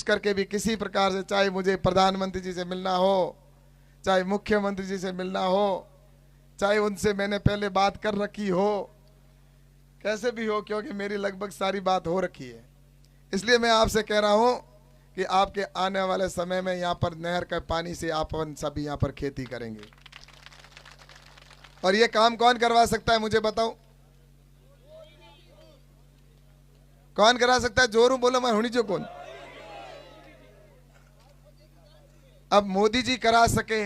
करके भी किसी प्रकार से, चाहे मुझे प्रधानमंत्री जी से मिलना हो, चाहे मुख्यमंत्री जी से मिलना हो, चाहे उनसे मैंने पहले बात कर रखी हो, कैसे भी हो, क्योंकि मेरी लगभग सारी बात हो रखी है। इसलिए मैं आपसे कह रहा हूं कि आपके आने वाले समय में यहाँ पर नहर के पानी से आप सभी यहाँ पर खेती करेंगे। और ये काम कौन करवा सकता है, मुझे बताओ, कौन करा सकता है? जोरू बोलो, मैं होनी जो कौन। अब मोदी जी करा सके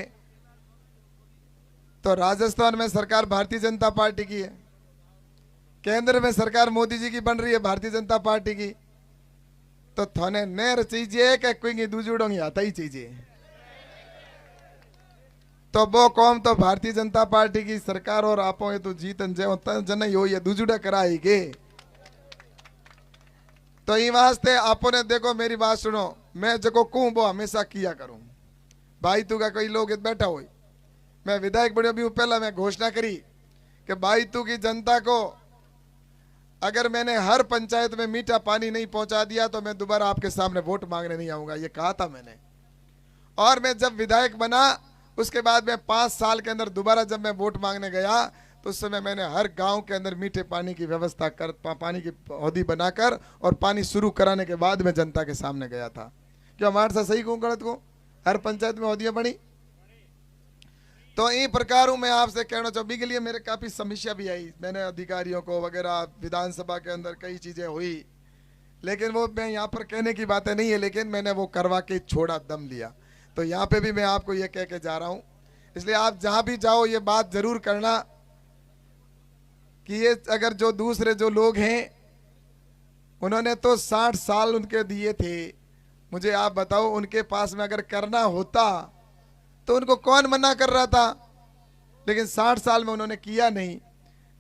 तो राजस्थान में सरकार भारतीय जनता पार्टी की है, केंद्र में सरकार मोदी जी की बन रही है, भारतीय जनता पार्टी की। तो थाने नहर चाहिए कि कोई दूजुड़ोंगी आता ही चाहिए। तो वो कौम तो भारतीय जनता पार्टी की सरकार और आपो ये तो जीतन जन ही हो, ये दूजुड़ा कराएगी। तो ये वास्ते आपो ने देखो, मेरी बात सुनो, मैं जो कहूं वो हमेशा किया करूं। भाई तू का कोई लोग बैठा हो, मैं विधायक बने भी पहला मैं घोषणा करी कि भाई तू की जनता को अगर मैंने हर पंचायत में मीठा पानी नहीं पहुंचा दिया तो मैं दोबारा आपके सामने वोट मांगने नहीं आऊंगा, ये कहा था मैंने। और मैं जब विधायक बना उसके बाद में 5 साल के अंदर दोबारा जब मैं वोट मांगने गया तो उस समय मैंने हर गांव के अंदर मीठे पानी की व्यवस्था कर, पानी की हौदी बनाकर और पानी शुरू कराने के बाद में जनता के सामने गया था। क्या हमारे साथ सही कहूँ गलत कहूँ? हर पंचायत में हौदियां बनी। तो इन प्रकार मैं आपसे कहना चाहूँ, के लिए मेरे काफी समस्या भी आई, मैंने अधिकारियों को वगैरह, विधानसभा के अंदर कई चीजें हुई, लेकिन वो मैं यहाँ पर कहने की बातें नहीं है, लेकिन मैंने वो करवा के छोड़ा, दम लिया। तो यहाँ पे भी मैं आपको ये कह के जा रहा हूँ, इसलिए आप जहां भी जाओ ये बात जरूर करना कि ये अगर जो दूसरे जो लोग हैं उन्होंने तो 60 साल उनके दिए थे, मुझे आप बताओ उनके पास में अगर करना होता तो उनको कौन मना कर रहा था, लेकिन 60 साल में उन्होंने किया नहीं।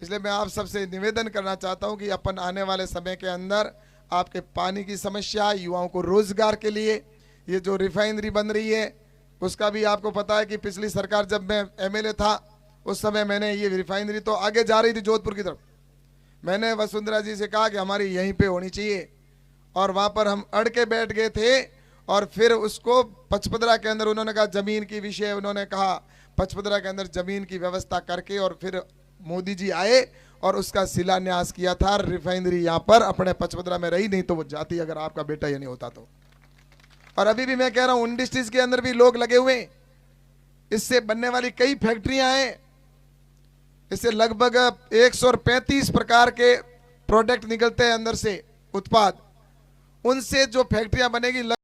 इसलिए मैं आप सबसे निवेदन करना चाहता हूं कि अपन आने वाले समय के अंदर आपके पानी की समस्या, युवाओं को रोजगार के लिए ये जो रिफाइनरी बन रही है उसका भी आपको पता है कि पिछली सरकार जब मैं एमएलए था उस समय मैंने ये रिफाइनरी तो आगे जा रही थी जोधपुर की तरफ, मैंने वसुंधरा जी से कहा कि हमारी यहीं पे होनी चाहिए, और वहां पर हम अड़ के बैठ गए थे। और फिर उसको पचपदरा के अंदर उन्होंने कहा जमीन की विषय, उन्होंने कहा पचपदरा के अंदर जमीन की व्यवस्था करके, और फिर मोदी जी आए और उसका शिलान्यास किया था। रिफाइनरी यहाँ पर अपने पचपदरा में रही, नहीं तो वो जाती अगर आपका बेटा ये नहीं होता तो। और अभी भी मैं कह रहा हूं 19 डिस्ट्रिक्ट के अंदर भी लोग लगे हुए, इससे बनने वाली कई फैक्ट्रियां हैं, इससे लगभग 135 प्रकार के प्रोडक्ट निकलते हैं अंदर से, उत्पाद, उनसे जो फैक्ट्रियां बनेगी